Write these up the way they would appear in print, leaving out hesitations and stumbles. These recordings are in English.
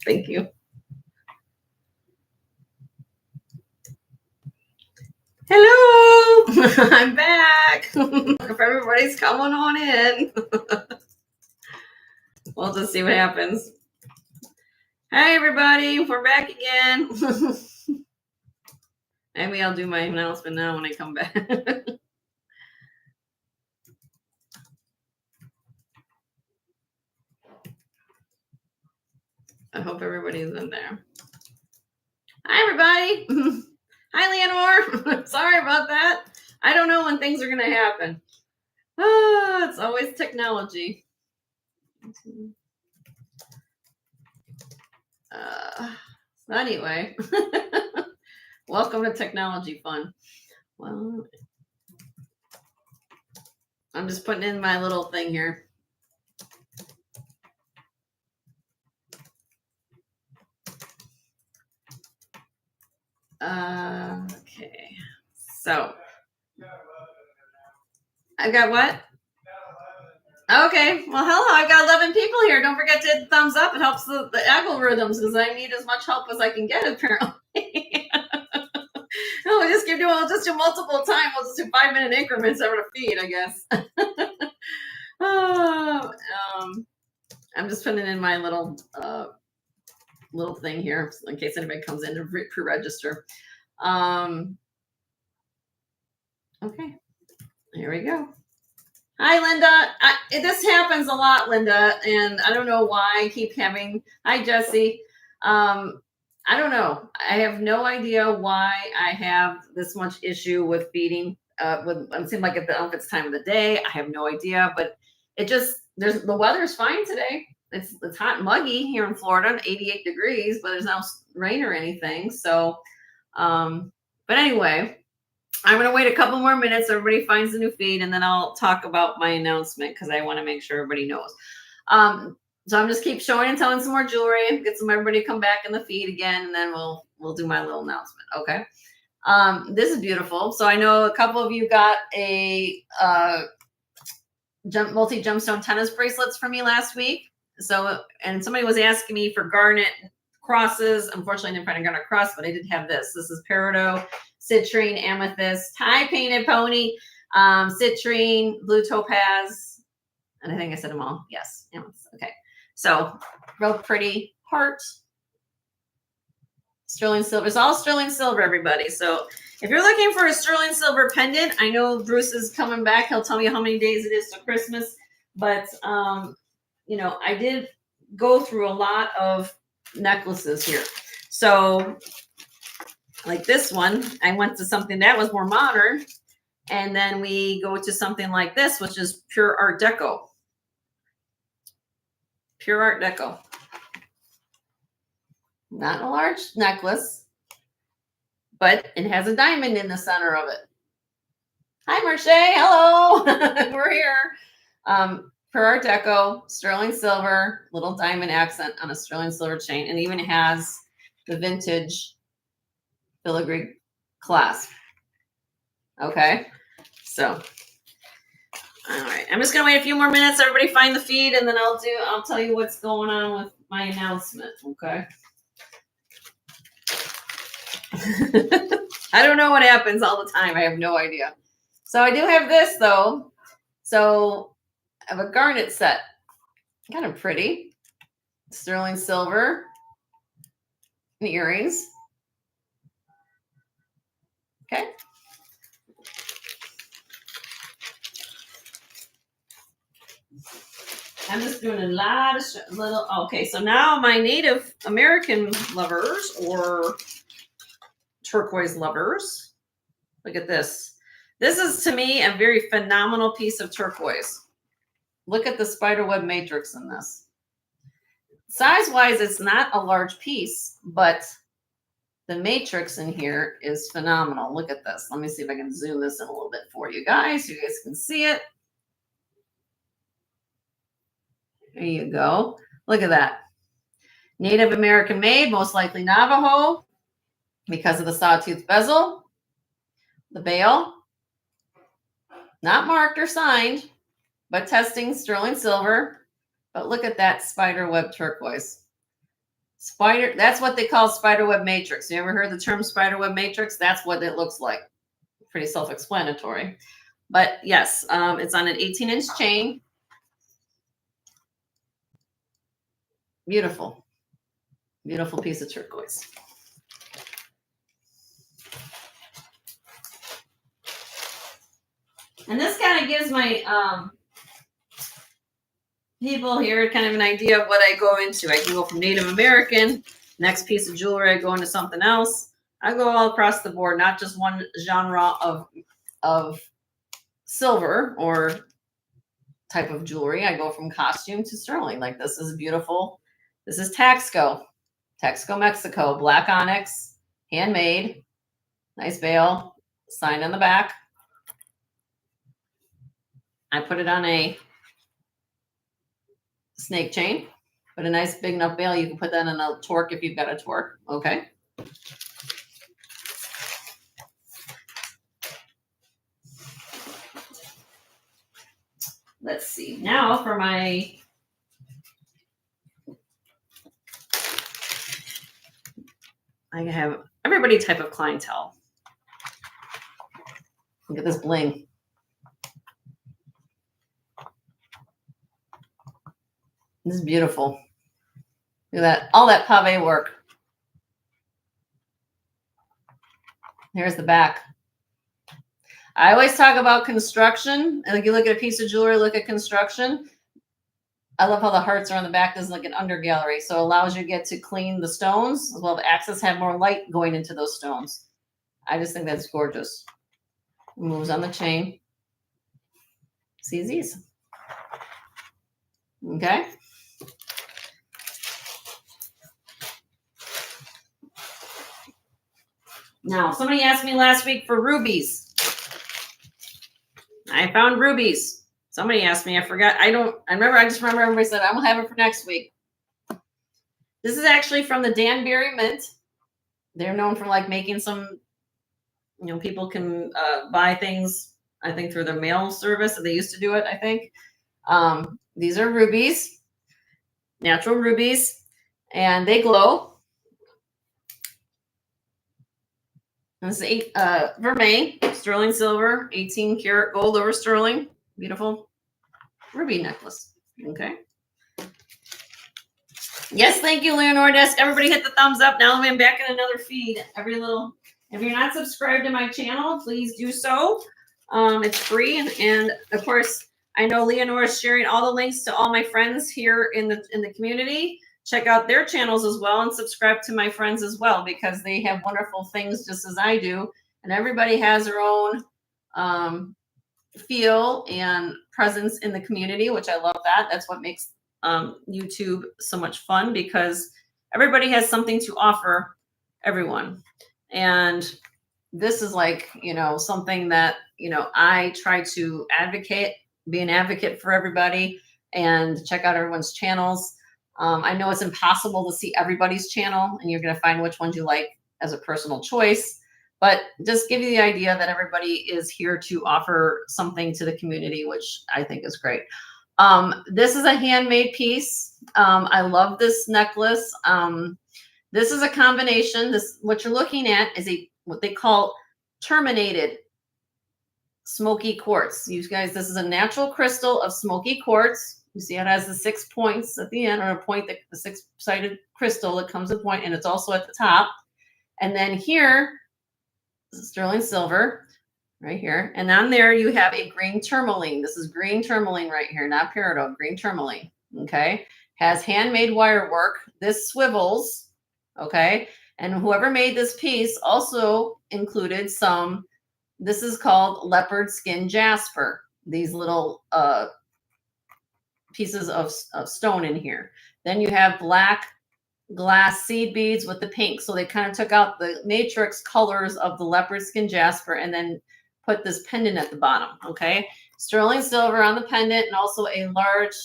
Thank you. Hello, I'm back. If everybody's coming on in, we'll just see what happens. Hi, everybody. We're back again. Maybe I'll do my announcement now when I come back. I hope everybody's in there. Hi, everybody. Hi, Leonore. Sorry about that. I don't know when things are going to happen. It's always technology. Anyway, welcome to Technology Fun. Well, I'm just putting in my little thing here. Okay, so I got what? Okay, well, hello. I've got 11 people here. Don't forget to hit the thumbs up. It helps the algorithms because I need as much help as I can get, apparently. No, we'll just do multiple times. We'll just do 5-minute increments over the feed, I guess. I'm just putting in my little thing here in case anybody comes in to pre-register. Okay, here we go. Hi, Linda. This happens a lot, Linda, and I don't know why I keep having. Hi, Jesse. I don't know. I have no idea why I have this much issue with feeding. It seems like I don't know if it's time of the day. I have no idea, but it just the weather's fine today. It's hot and muggy here in Florida, 88 degrees, but there's no rain or anything. So, but anyway. I'm going to wait a couple more minutes. Everybody finds the new feed, and then I'll talk about my announcement because I want to make sure everybody knows. So I'm just keep showing and telling some more jewelry, get everybody to come back in the feed again, and then we'll do my little announcement. Okay. This is beautiful. So I know a couple of you got a multi-gemstone tennis bracelets from me last week. So, and somebody was asking me for garnet crosses. Unfortunately, I didn't find a garnet cross, but I did have this. This is peridot, citrine, amethyst, Thai painted pony, citrine, blue topaz, and I think I said them all. Yes, amethyst. Okay, so real pretty heart, sterling silver. It's all sterling silver, everybody. So if you're looking for a sterling silver pendant, I know Bruce is coming back. He'll tell me how many days it is to Christmas, but you know, I did go through a lot of necklaces here. So like this one, I went to something that was more modern, and then we go to something like this, which is pure Art Deco. Pure Art Deco. Not a large necklace, but it has a diamond in the center of it. Hi, Marche. Hello. We're here. Pure Art Deco, sterling silver, little diamond accent on a sterling silver chain, and even has the vintage filigree clasp. Okay, so all right, I'm just gonna wait a few more minutes. Everybody find the feed, and then I'll tell you what's going on with my announcement. Okay. I don't know what happens all the time. I have no idea. So I do have this though. So I have a garnet set, kind of pretty, sterling silver, and earrings. Okay. I'm just doing a lot of little. Okay, so now my Native American lovers or turquoise lovers, look at this. This is to me a very phenomenal piece of turquoise. Look at the spiderweb matrix in this. Size-wise, it's not a large piece, but the matrix in here is phenomenal. Look at this. Let me see if I can zoom this in a little bit for you guys so you guys can see it. There you go. Look at that. Native American made, most likely Navajo, because of the sawtooth bezel. The bail, not marked or signed, but testing sterling silver. But look at that spider web turquoise. Spider, that's what they call spiderweb matrix. You ever heard the term spiderweb matrix? That's what it looks like. Pretty self-explanatory. But yes, it's on an 18-inch chain. Beautiful. Beautiful piece of turquoise. And this kind of gives my people here kind of an idea of what I go into. I can go from Native American, next piece of jewelry, I go into something else. I go all across the board, not just one genre of silver or type of jewelry. I go from costume to sterling. Like this is beautiful. This is Taxco, Mexico, black onyx, handmade, nice veil, sign on the back. I put it on a snake chain, but a nice big enough veil. You can put that in a torque if you've got a torque. Okay. Let's see. Now for my I have everybody type of clientele. Look at this bling. This is beautiful. Look at that. All that pave work. Here's the back. I always talk about construction. Like you look at a piece of jewelry, look at construction. I love how the hearts are on the back. There's like an under gallery. So it allows you to get to clean the stones as well as access, have more light going into those stones. I just think that's gorgeous. It moves on the chain. See these. Okay. Now, somebody asked me last week for rubies. I found rubies. Somebody asked me, I forgot. I just remember everybody said, I'm going to have it for next week. This is actually from the Danbury Mint. They're known for like making some, people can buy things, I think, through their mail service. They used to do it, I think. These are rubies, natural rubies, and they glow. This is vermeil, sterling silver, 18 karat gold over sterling. Beautiful ruby necklace. Okay. Yes, thank you, Leonore Desk. Everybody hit the thumbs up. Now I'm back in another feed. If you're not subscribed to my channel, please do so. It's free, and of course, I know Leonore is sharing all the links to all my friends here in the community. Check out their channels as well and subscribe to my friends as well, because they have wonderful things just as I do. And everybody has their own feel and presence in the community, which I love that. That's what makes YouTube so much fun, because everybody has something to offer everyone. And this is like, something that, I try to be an advocate for everybody and check out everyone's channels. I know it's impossible to see everybody's channel, and you're going to find which ones you like as a personal choice, but just give you the idea that everybody is here to offer something to the community, which I think is great. This is a handmade piece. I love this necklace. This is a combination. What you're looking at is what they call terminated smoky quartz. You guys, this is a natural crystal of smoky quartz. You see it has the 6 points at the end, or a point, the 6-sided crystal that comes with a point, and it's also at the top. And then here, this is sterling silver right here. And on there, you have a green tourmaline. This is green tourmaline right here, not peridot, green tourmaline. Okay. Has handmade wire work. This swivels. Okay. And whoever made this piece also included this is called leopard skin jasper. These little pieces of stone in here. Then you have black glass seed beads with the pink. So they kind of took out the matrix colors of the leopard skin jasper and then put this pendant at the bottom. Okay. Sterling silver on the pendant, and also a large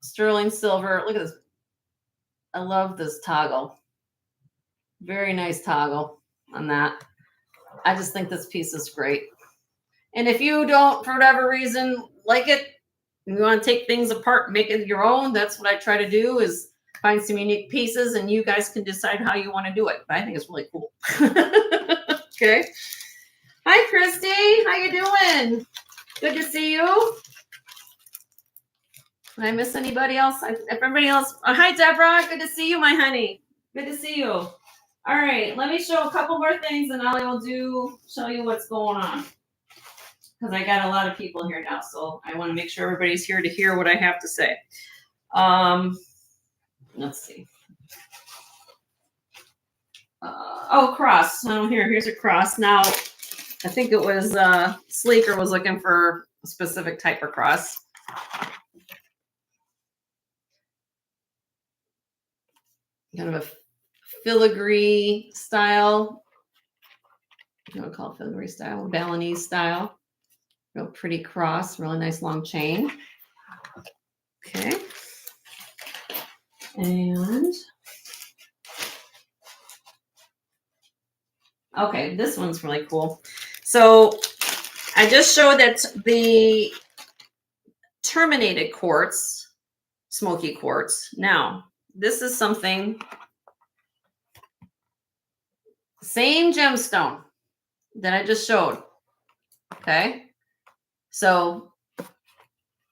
sterling silver. Look at this. I love this toggle. Very nice toggle on that. I just think this piece is great. And if you don't, for whatever reason, like it, you want to take things apart, make it your own. That's what I try to do, is find some unique pieces, and you guys can decide how you want to do it. But I think it's really cool. Okay. Hi, Christy. How you doing? Good to see you. Did I miss anybody else? Everybody else. Oh, hi, Deborah. Good to see you, my honey. Good to see you. All right. Let me show a couple more things, and I will show you what's going on. Because I got a lot of people here now, so I want to make sure everybody's here to hear what I have to say. Let's see. Cross. Oh, here's a cross. Now, I think it was Sleeker was looking for a specific type of cross. Kind of a filigree style. You want to call it filigree style, Balinese style. Real pretty cross, really nice long chain. Okay. And okay, this one's really cool. So I just showed that the terminated quartz, smoky quartz. Now, this is something, same gemstone that I just showed. Okay. So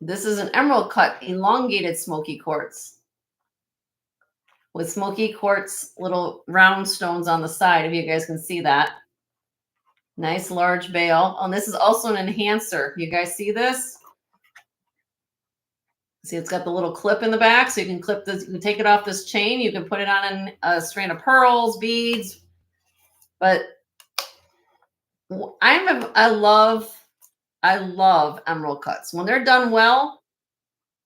this is an emerald cut elongated smoky quartz with smoky quartz little round stones on the side, if you guys can see that. Nice large bail. Oh, and this is also an enhancer. You guys see this? See, it's got the little clip in the back, so you can clip this, you can take it off this chain, you can put it on a strand of pearls, beads. But I love emerald cuts. When they're done well,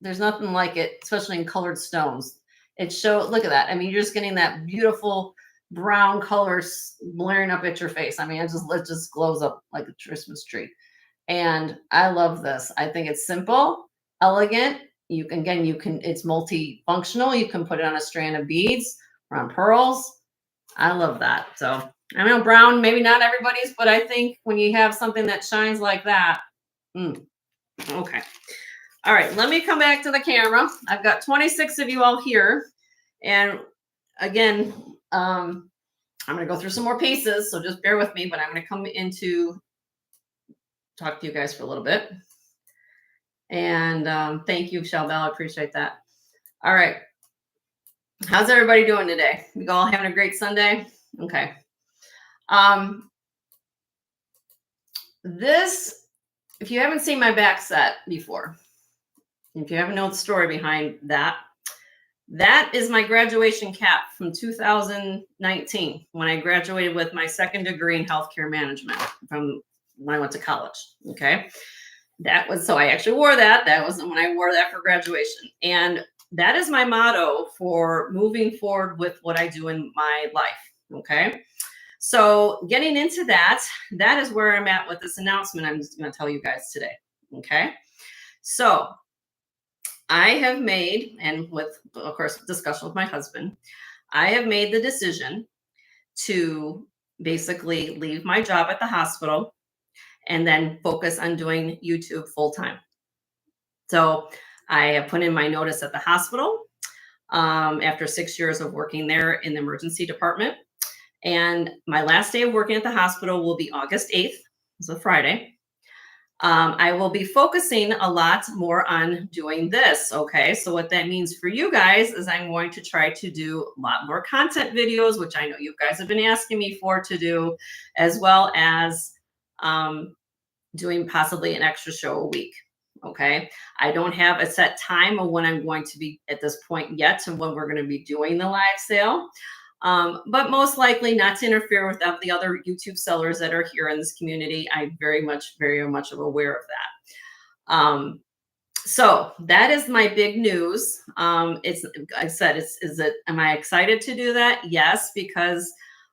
there's nothing like it, especially in colored stones. Look at that. I mean, you're just getting that beautiful brown colors blaring up at your face. I mean, it just glows up like a Christmas tree. And I love this. I think it's simple, elegant. It's multifunctional. You can put it on a strand of beads or on pearls. I love that. So I know brown, maybe not everybody's, but I think when you have something that shines like that, okay. All right, let me come back to the camera. I've got 26 of you all here. And again, I'm going to go through some more pieces, so just bear with me, but I'm going to come into talk to you guys for a little bit. And thank you, Shelbell. I appreciate that. All right. How's everybody doing today? You all having a great Sunday? Okay. This, if you haven't seen my back set before, if you haven't known the story behind that, that is my graduation cap from 2019 when I graduated with my second degree in healthcare management from when I went to college. Okay. So I actually wore that. That was when I wore that for graduation. And that is my motto for moving forward with what I do in my life. Okay. So getting into that is where I'm at with this announcement I'm just going to tell you guys today. Okay. So I have made, and with, of course, discussion with my husband, I have made the decision to basically leave my job at the hospital and then focus on doing YouTube full time. So I have put in my notice at the hospital after 6 years of working there in the emergency department. And my last day of working at the hospital will be August 8th. It's a Friday. I will be focusing a lot more on doing this. Okay. So what that means for you guys is I'm going to try to do a lot more content videos, which I know you guys have been asking me to do, as well as doing possibly an extra show a week. Okay. I don't have a set time of when I'm going to be at this point yet and when we're going to be doing the live sale. But most likely not to interfere with the other YouTube sellers that are here in this community. I'm very much aware of that. So that is my big news. Am I excited to do that? Yes, because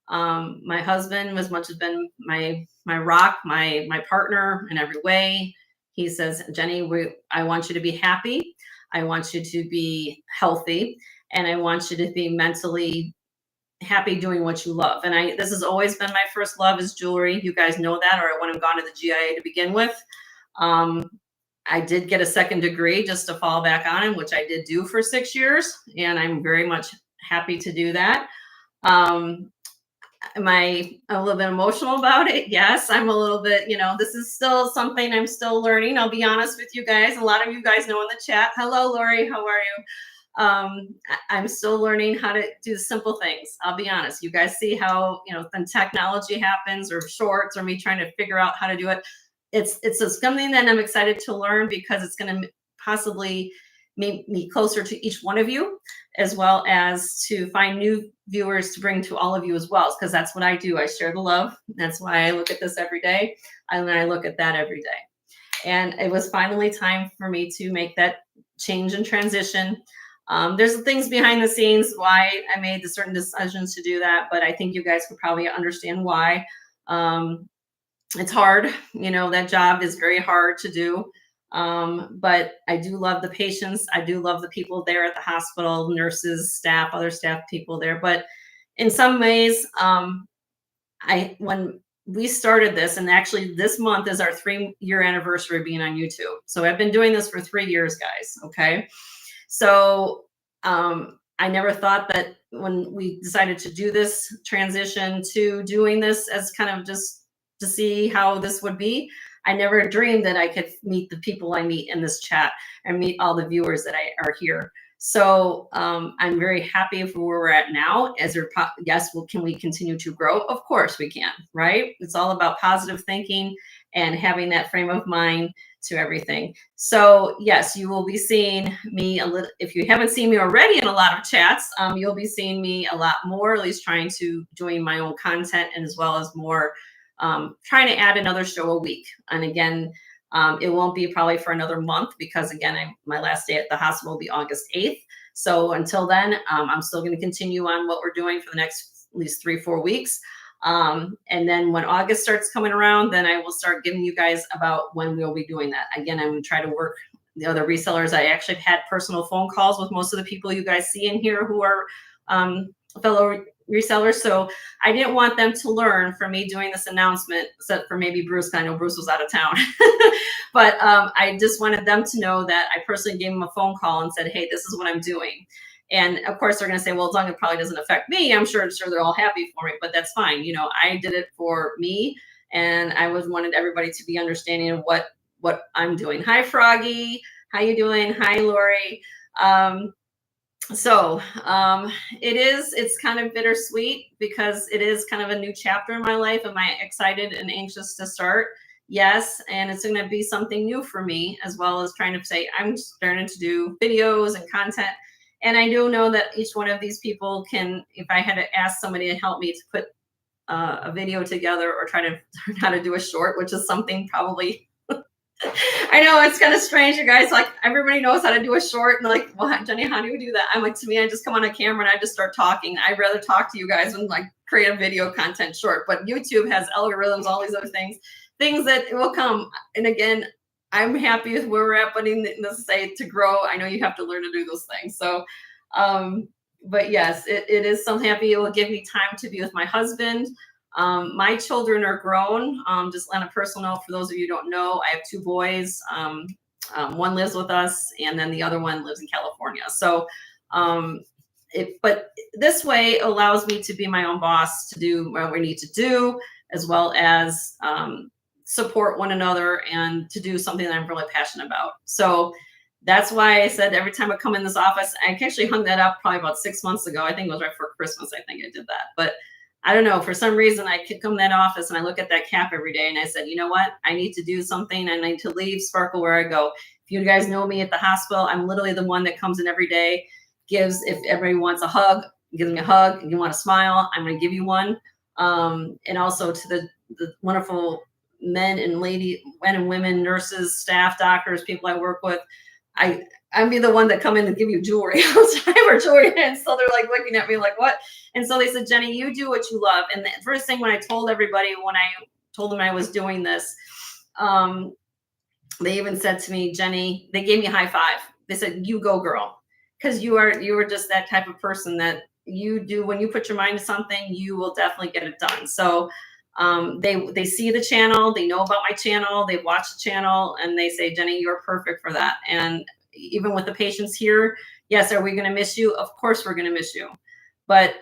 my husband as much has been my rock, my partner in every way. He says, Jenny, I want you to be happy. I want you to be healthy, and I want you to be mentally happy doing what you love. And this has always been my first love is jewelry. You guys know that, or I wouldn't have gone to the GIA to begin with. I did get a second degree just to fall back on it, which I did do for 6 years, and I'm very much happy to do that. Um, am I a little bit emotional about it? Yes, I'm a little bit, this is still something I'm still learning. I'll be honest with you guys. A lot of you guys know in the chat. Hello, Lori. How are you? I'm still learning how to do simple things. I'll be honest. You guys see how, when technology happens or shorts or me trying to figure out how to do it. It's something that I'm excited to learn because it's going to possibly make me closer to each one of you, as well as to find new viewers to bring to all of you as well. Because that's what I do. I share the love. That's why I look at this every day. And I look at that every day. And it was finally time for me to make that change and transition. There's things behind the scenes why I made the certain decisions to do that, but I think you guys could probably understand why. It's hard, that job is very hard to do. But I do love the patients. I do love the people there at the hospital, nurses, staff, other staff people there. But in some ways, when we started this, and actually this month is our 3-year anniversary of being on YouTube. So I've been doing this for 3 years, guys. Okay. So I never thought that when we decided to do this transition to doing this as kind of just to see how this would be, I never dreamed that I could meet the people I meet in this chat and meet all the viewers that are here. So I'm very happy for where we're at now. Yes, can we continue to grow? Of course we can, right? It's all about positive thinking and having that frame of mind to everything. So yes, you will be seeing me a little. If you haven't seen me already in a lot of chats, you'll be seeing me a lot more, at least trying to doing my own content, and as well as more trying to add another show a week. And again, it won't be probably for another month because again, my last day at the hospital will be August 8th. So until then, I'm still going to continue on what we're doing for the next at least 3-4 weeks. And then when August starts coming around, then I will start giving you guys about when we'll be doing that. Again, I'm going to try to work the other resellers. I actually have had personal phone calls with most of the people you guys see in here who are fellow resellers. So I didn't want them to learn from me doing this announcement, except for maybe Bruce. I know Bruce was out of town, but I just wanted them to know that I personally gave them a phone call and said, hey, this is what I'm doing. And of course, they're going to say, well, as long as it probably doesn't affect me, I'm sure they're all happy for me, but that's fine. I did it for me, and I wanted everybody to be understanding of what I'm doing. Hi, Froggy. How you doing? Hi, Lori. It's kind of bittersweet because it is kind of a new chapter in my life. Am I excited and anxious to start? Yes. And it's going to be something new for me, as well as trying to say, I'm starting to do videos and content. And I do know that each one of these people can, if I had to ask somebody to help me to put a video together or try to learn how to do a short, which is something probably I know it's kind of strange, you guys. Like everybody knows how to do a short, and like, what, Jenny? How do you do that? I'm like, to me, I just come on a camera and I just start talking. I'd rather talk to you guys and like create a video content short. But YouTube has algorithms, all these other things that will come. And again, I'm happy with where we're at, but in this say to grow, I know you have to learn to do those things. So, but yes, it is so happy. It will give me time to be with my husband. My children are grown. Just on a personal note, for those of you who don't know, I have 2 boys. One lives with us, and then the other one lives in California. So, but this way allows me to be my own boss, to do what we need to do, as well as support one another and to do something that I'm really passionate about. So that's why I said every time I come in this office, I actually hung that up probably about 6 months ago. I think it was right before Christmas. I think I did that, but I don't know, for some reason I could come in that office and I look at that cap every day and I said, you know what? I need to do something. I need to leave Sparkle where I go. If you guys know me at the hospital, I'm literally the one that comes in every day, if everybody wants a hug, gives me a hug. If you want a smile, I'm going to give you one. And also to the wonderful men and women, nurses, staff, doctors, people I work with. I'm be the one that come in and give you jewelry all the time or jewelry. And so they're like looking at me like, what? And so they said, Jenny, you do what you love. And the first thing when I told everybody, when I told them I was doing this, they even said to me, Jenny, they gave me a high five. They said, you go girl. Because you are just that type of person that you do when you put your mind to something, you will definitely get it done. So They see the channel, they know about my channel, they watch the channel, and they say, Jenny, you're perfect for that. And even with the patients here, yes, are we going to miss you? Of course we're going to miss you. But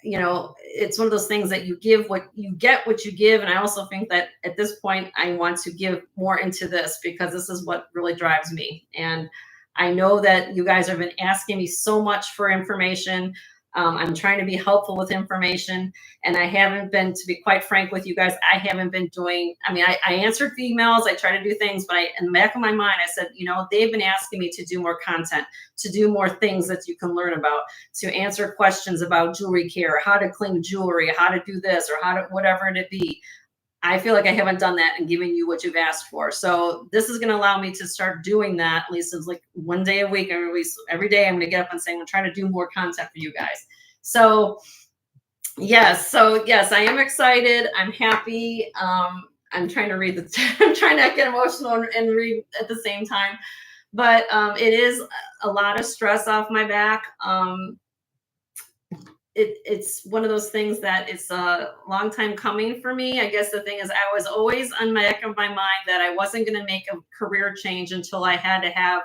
you know, it's one of those things that you give what you get, what you give. And I also think that at this point, I want to give more into this because this is what really drives me. And I know that you guys have been asking me so much for information. I'm trying to be helpful with information, and I haven't been, to be quite frank with you guys, I haven't been doing, I mean, I answered the emails, I try to do things, but in the back of my mind, I said, you know, they've been asking me to do more content, to do more things that you can learn about, to answer questions about jewelry care, how to clean jewelry, how to do this, or how to, whatever it be. I feel like I haven't done that and given you what you've asked for. So this is going to allow me to start doing that. At least it's like one day a week, every day I'm going to get up and say, I'm trying to do more content for you guys. So yes, I am excited. I'm happy. I'm trying to read I'm trying not to get emotional and read at the same time, but it is a lot of stress off my back. It's one of those things that it's a long time coming for me. I guess the thing is, I was always on my back of my mind that I wasn't going to make a career change until I had to have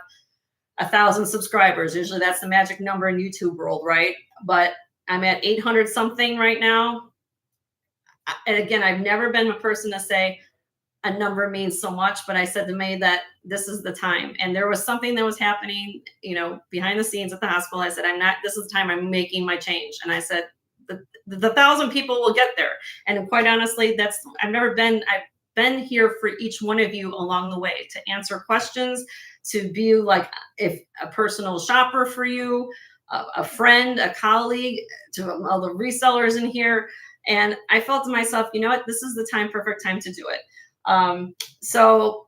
1,000 subscribers. Usually that's the magic number in YouTube world, right? But I'm at 800 something right now. And again, I've never been a person to say a number means so much, but I said to May that this is the time. And there was something that was happening, you know, behind the scenes at the hospital. I said, this is the time I'm making my change. And I said, the 1,000 people will get there. And quite honestly, I've been here for each one of you along the way to answer questions, to be like if a personal shopper for you, a friend, a colleague, to all the resellers in here. And I felt to myself, you know what, this is the perfect time to do it. So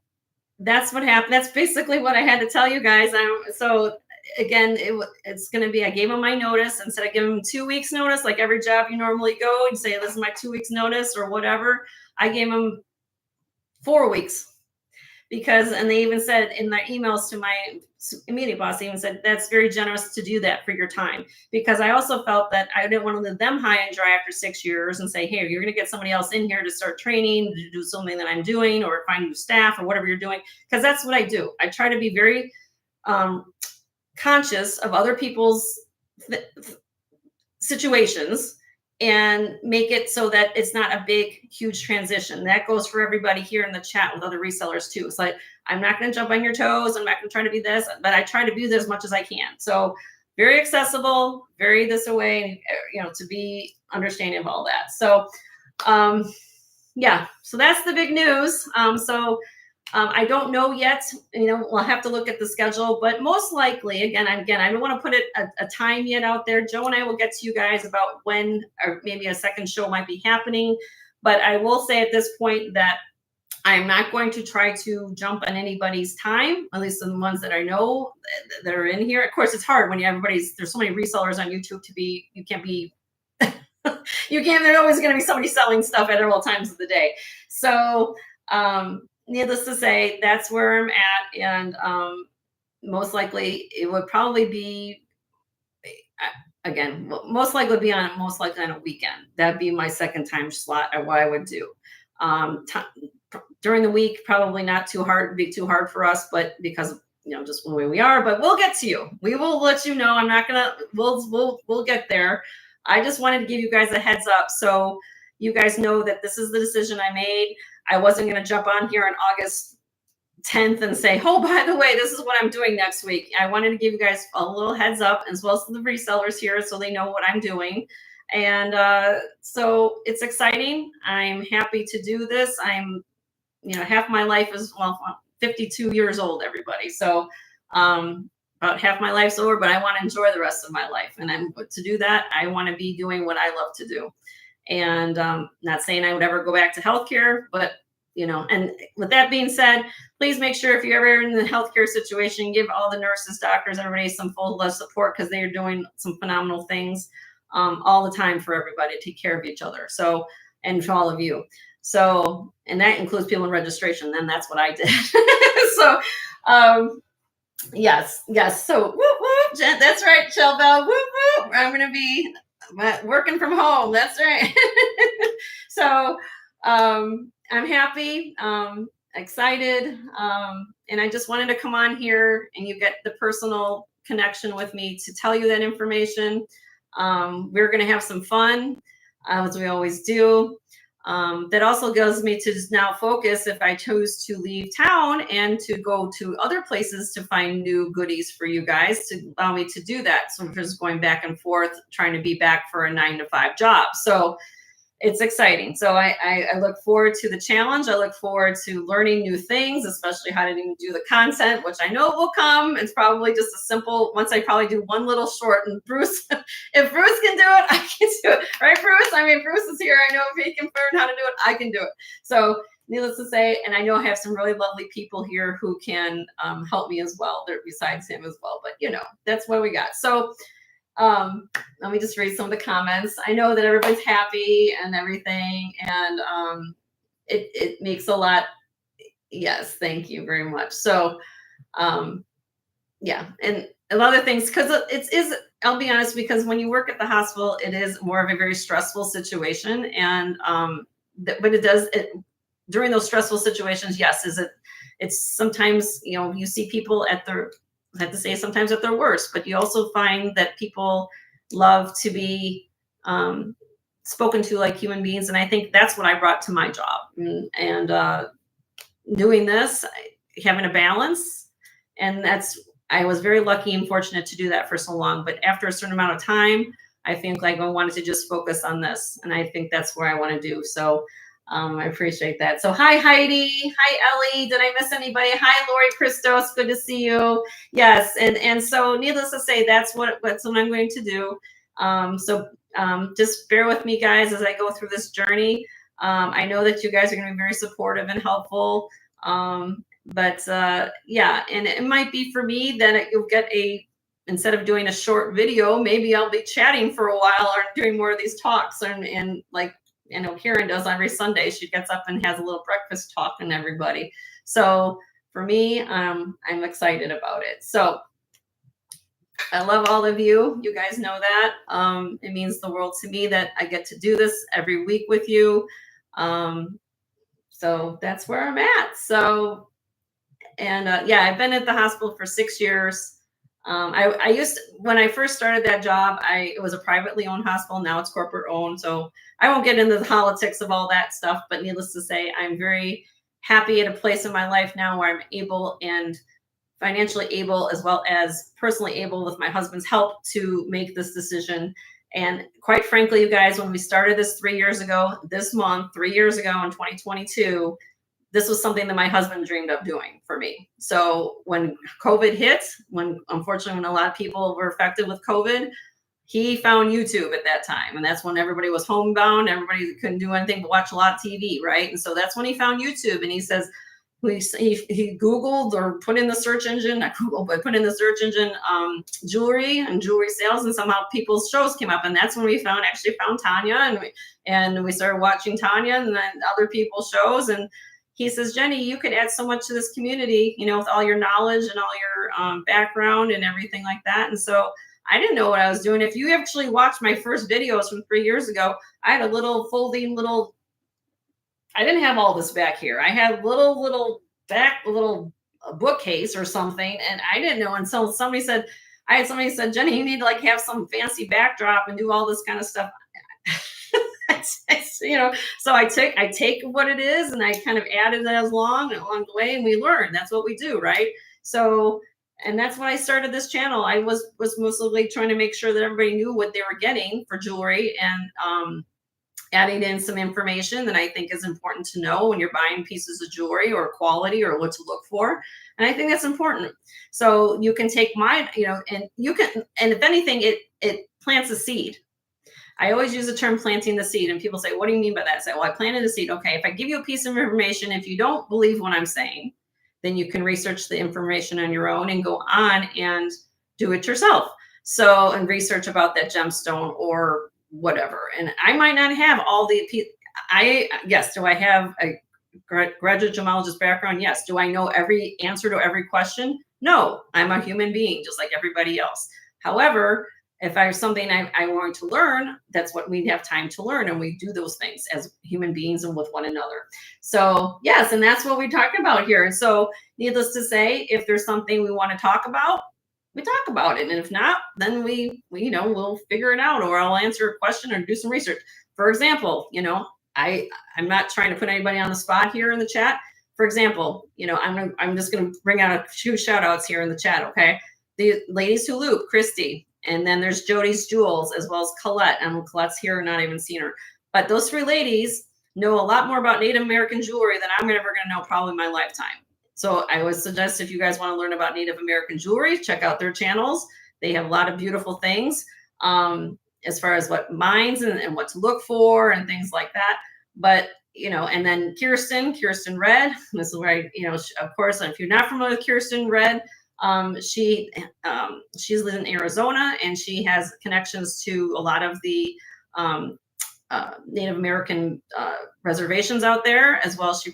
that's what happened. That's basically what I had to tell you guys. So again, it's going to be, I gave them my notice. Instead of giving them 2 weeks notice, like every job you normally go and say, this is my 2 weeks notice or whatever. I gave them 4 weeks because, and they even said in their emails to my immediate boss, they even said, that's very generous to do that for your time. Because I also felt that I didn't want to leave them high and dry after 6 years and say, hey, you're going to get somebody else in here to start training, to do something that I'm doing, or find new staff or whatever you're doing. Because that's what I do. I try to be very conscious of other people's situations and make it so that it's not a big, huge transition. That goes for everybody here in the chat with other resellers too. It's like, I'm not going to jump on your toes. I'm not going to try to be this, but I try to be this as much as I can. So very accessible, very this away, you know, to be understanding of all that. So yeah, so that's the big news. I don't know yet, you know, we'll have to look at the schedule, but most likely, again, I don't want to put a time yet out there. Joe and I will get to you guys about when, or maybe a second show might be happening. But I will say at this point that I'm not going to try to jump on anybody's time, at least the ones that I know that are in here. Of course, it's hard when there's so many resellers on YouTube you can't be, there's always going to be somebody selling stuff at all times of the day. So, needless to say, that's where I'm at. And most likely it would probably be, again, most likely on a weekend. That'd be my second time slot or what I would do. During the week, probably not too hard, be too hard for us, but because, you know, just the way we are, but we'll get to you. We will let you know. I'm not gonna, we'll get there. I just wanted to give you guys a heads up so you guys know that this is the decision I made. I wasn't going to jump on here on August 10th and say, oh, by the way, this is what I'm doing next week. I wanted to give you guys a little heads up, as well as the resellers here, so they know what I'm doing. And so it's exciting. I'm happy to do this. I'm, you know, half my life is, well, 52 years old, everybody. So about half my life's over, but I want to enjoy the rest of my life. And to do that, I want to be doing what I love to do. And not saying I would ever go back to healthcare, but, you know, and with that being said, please make sure if you're ever in the healthcare situation, give all the nurses, doctors, everybody some full love support, because they are doing some phenomenal things all the time for everybody to take care of each other. So, and for all of you. So, and that includes people in registration. Then that's what I did. So, yes. So, whoop, whoop, Jen, that's right, Shelbell. Whoop, whoop. I'm going to be working from home. That's right. So, I'm happy, excited, and I just wanted to come on here and you get the personal connection with me to tell you that information. We're going to have some fun, as we always do. That also gives me to just now focus if I choose to leave town and to go to other places to find new goodies for you guys to allow me to do that. So I'm just going back and forth, trying to be back for a 9-to-5 job. So it's exciting. So I look forward to the challenge. I look forward to learning new things, especially how to even do the content, which I know will come. It's probably just a simple, once I probably do one little short, and Bruce, if Bruce can do it, I can do it. Right, Bruce? I mean, Bruce is here. I know if he can learn how to do it, I can do it. So needless to say, and I know I have some really lovely people here who can help me as well, there besides him as well. But that's what we got. So let me just read some of the comments. I know that everybody's happy and everything, and it makes a lot. Yes, thank you very much. So, yeah, and a lot of things, because it is. I'll be honest, because when you work at the hospital, it is more of a very stressful situation, and but it does it during those stressful situations. Yes, it's sometimes you see people at their, I have to say, sometimes at their worst, but you also find that people love to be spoken to like human beings. And I think that's what I brought to my job. And doing this, having a balance. And I was very lucky and fortunate to do that for so long. But after a certain amount of time, I think like I wanted to just focus on this. And I think that's where I want to do. So I appreciate that. So hi, Heidi. Hi, Ellie. Did I miss anybody? Hi, Lori Christos. Good to see you. Yes. And so needless to say, that's what I'm going to do. Just bear with me, guys, as I go through this journey. I know that you guys are going to be very supportive and helpful. Yeah, and it might be for me that you'll get instead of doing a short video, maybe I'll be chatting for a while or doing more of these talks and like, Karen does every Sunday. She gets up and has a little breakfast talk and everybody. So for me, I'm excited about it. So I love all of you. You guys know that. It means the world to me that I get to do this every week with you. So that's where I'm at. So, and yeah, I've been at the hospital for 6 years. I when I first started that job, it was a privately owned hospital. Now it's corporate owned. So I won't get into the politics of all that stuff, but needless to say, I'm very happy at a place in my life now where I'm able and financially able, as well as personally able with my husband's help, to make this decision. And quite frankly, you guys, when we started this 3 years ago, this month, 3 years ago in 2022, this was something that my husband dreamed of doing for me. So when COVID hit, unfortunately, when a lot of people were affected with COVID, he found YouTube at that time. And that's when everybody was homebound. Everybody couldn't do anything but watch a lot of TV, right? And so that's when he found YouTube. And he says, he Googled or put in the search engine, not Google, but put in the search engine jewelry and jewelry sales, and somehow people's shows came up. And that's when we found Tanya, and we started watching Tanya and then other people's shows. And he says, Jenny, you could add so much to this community, with all your knowledge and all your background and everything like that. And so I didn't know what I was doing. If you actually watched my first videos from 3 years ago, I had a little folding I didn't have all this back here. I had little bookcase or something, and I didn't know until somebody said, Jenny, you need to like have some fancy backdrop and do all this kind of stuff. So I take what it is and I kind of added that along the way, and we learn. That's what we do, right? So, and that's when I started this channel. I was mostly trying to make sure that everybody knew what they were getting for jewelry, and adding in some information that I think is important to know when you're buying pieces of jewelry or quality or what to look for. And I think that's important. So you can take mine, and if anything, it plants a seed. I always use the term planting the seed, and people say, what do you mean by that? I say, well, I planted a seed. Okay, if I give you a piece of information, if you don't believe what I'm saying, then you can research the information on your own and go on and do it yourself. So, and research about that gemstone or whatever. And I might not have all the, yes, do I have a graduate gemologist background? Yes. Do I know every answer to every question? No, I'm a human being, just like everybody else. However, if I have something I want to learn, that's what we have time to learn. And we do those things as human beings and with one another. So, yes, and that's what we talk about here. And so, needless to say, if there's something we want to talk about, we talk about it. And if not, then we'll figure it out, or I'll answer a question or do some research. For example, I'm not trying to put anybody on the spot here in the chat. For example, I'm just going to bring out a few shout outs here in the chat. Okay. The ladies who loop, Christy, and then there's Jody's Jewels, as well as Colette. And Colette's here, not even seen her. But those three ladies know a lot more about Native American jewelry than I'm ever going to know probably in my lifetime. So I would suggest, if you guys want to learn about Native American jewelry, check out their channels. They have a lot of beautiful things, as far as what mines and what to look for and things like that. But and then Kirsten Red. This is where of course, if you're not familiar with Kirsten Red, she's lived in Arizona, and she has connections to a lot of the Native American reservations out there, as well as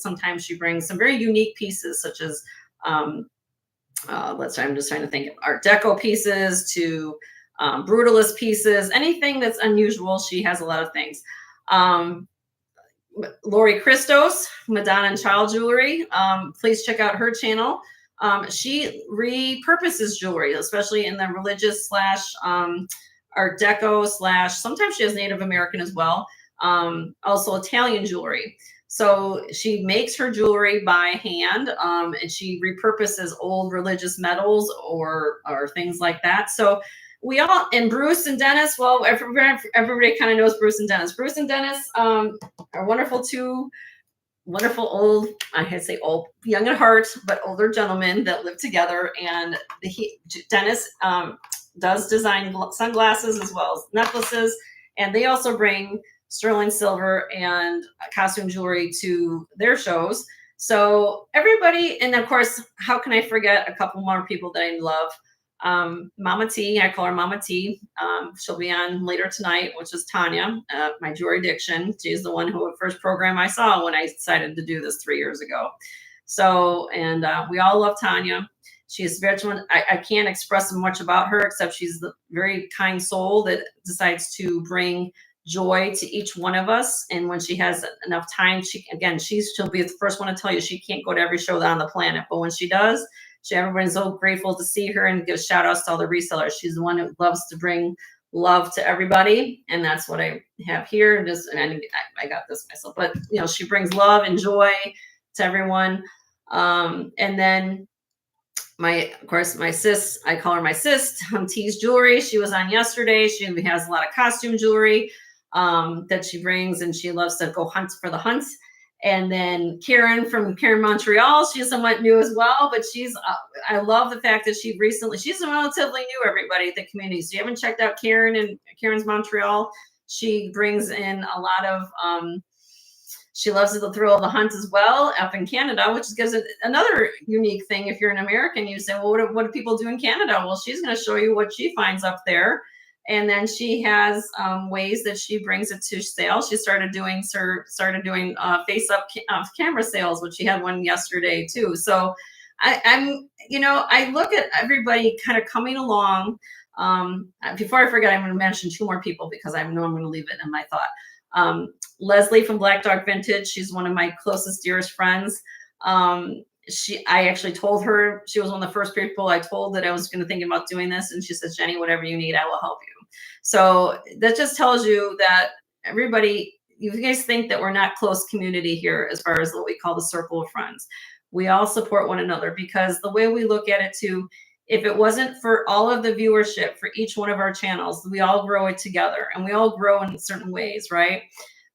sometimes she brings some very unique pieces, such as I'm just trying to think of Art Deco pieces to brutalist pieces, anything that's unusual. She has a lot of things. Lori Christos, Madonna and Child Jewelry. Please check out her channel. She repurposes jewelry, especially in the religious / Art Deco / sometimes she has Native American as well. Also Italian jewelry. So she makes her jewelry by hand, and she repurposes old religious metals or things like that. So and Bruce and Dennis, well, everybody kind of knows Bruce and Dennis. Bruce and Dennis are wonderful old, I had to say old, young at heart, but older gentlemen that live together. And Dennis does design sunglasses as well as necklaces. And they also bring sterling silver and costume jewelry to their shows. So everybody, and of course, how can I forget a couple more people that I love? Mama T, I call her Mama T. She'll be on later tonight, which is Tanya, my jewelry addiction. She's the one who first program I saw when I decided to do this 3 years ago. So, and we all love Tanya. She's very, I can't express much about her, except she's the very kind soul that decides to bring joy to each one of us. And when she has enough time, she'll be the first one to tell you she can't go to every show on the planet, but when she does, everybody's so grateful to see her and give shout outs to all the resellers. She's the one who loves to bring love to everybody. And that's what I have here. I got this myself, but she brings love and joy to everyone. And then my sis, I call her my sis, T's Jewelry. She was on yesterday. She has a lot of costume jewelry that she brings, and she loves to go hunt for the hunts. And then Karen from Montreal, she's somewhat new as well, but I love the fact that she's relatively new, everybody at the community. So you haven't checked out Karen and Karen's Montreal. She brings in a lot of, she loves the thrill of the hunt as well up in Canada, which gives it another unique thing. If you're an American, you say, well, what do people do in Canada? Well, she's going to show you what she finds up there. And then she has ways that she brings it to sale. She started doing face up camera sales, which she had one yesterday too. So I look at everybody kind of coming along. Before I forget, I'm going to mention 2 more people because I know I'm going to leave it in my thought. Leslie from Black Dog Vintage. She's one of my closest, dearest friends. I actually told her, she was one of the first people I told that I was going to think about doing this. And she says, Jenny, whatever you need, I will help you. So that just tells you that everybody, you guys think that we're not close community here as far as what we call the circle of friends. We all support one another, because the way we look at it too, if it wasn't for all of the viewership for each one of our channels, we all grow it together, and we all grow in certain ways, right?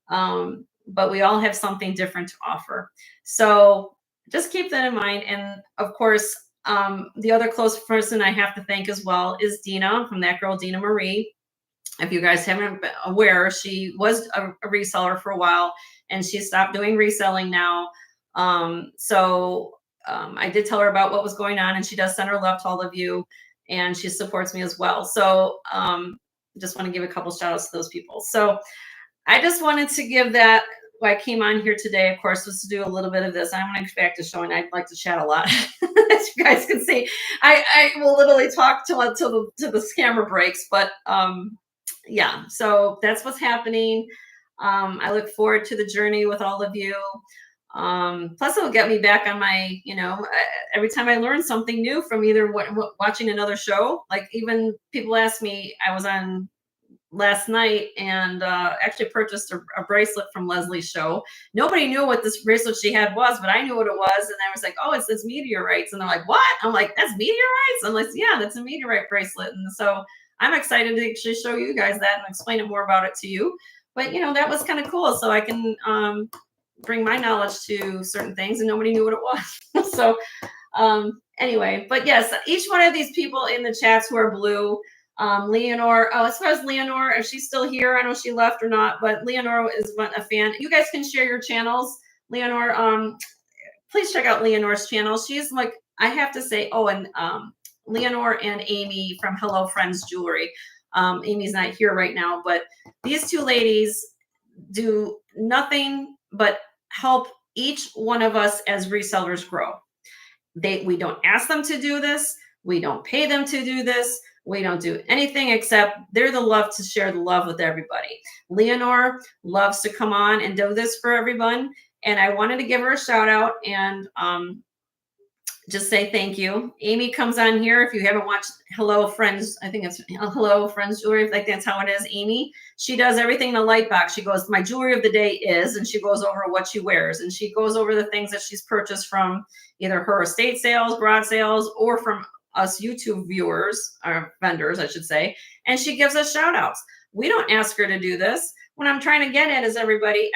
But we all have something different to offer. So just keep that in mind. And of course, the other close person I have to thank as well is Dina, from That Girl Dina Marie. If you guys haven't been aware, she was a reseller for a while, and she stopped doing reselling now. I did tell her about what was going on, and she does send her love to all of you, and she supports me as well. So just want to give a couple shout outs to those people. So I just wanted to give that why I came on here today, of course, was to do a little bit of this. I'm going to get back to showing. I'd like to chat a lot, as you guys can see. I will literally talk till the camera breaks. But yeah, so that's what's happening. I look forward to the journey with all of you. Plus, it'll get me back on my, every time I learn something new from either watching another show. Like even people ask me, I was on last night and actually purchased a bracelet from Leslie's show. Nobody knew what this bracelet she had was, but I knew what it was. And I was like, oh, it says meteorites. And they're like, what? I'm like, that's meteorites? I'm like, yeah, that's a meteorite bracelet. And so I'm excited to actually show you guys that and explain it more about it to you. But, that was kind of cool. So I can bring my knowledge to certain things, and nobody knew what it was. So anyway, but yes, each one of these people in the chats who are blue, Leonore, as far as Leonore, if she's still here, I don't know if she left or not, but Leonore is a fan. You guys can share your channels. Leonore, please check out Leonore's channel. She's like, I have to say, and Leonore and Amy from Hello Friends Jewelry. Amy's not here right now, but these two ladies do nothing but help each one of us as resellers grow. We don't ask them to do this. We don't pay them to do this. We don't do anything except they're the love to share the love with everybody. Leonore loves to come on and do this for everyone. And I wanted to give her a shout out and just say thank you. Amy comes on here. If you haven't watched Hello Friends, I think it's Hello Friends Jewelry. Like that's how it is. Amy, she does everything in a light box. She goes, my jewelry of the day is, and she goes over what she wears. And she goes over the things that she's purchased from either her estate sales, garage sales, or from us YouTube viewers, or vendors, I should say. And she gives us shout outs. We don't ask her to do this. What I'm trying to get at is everybody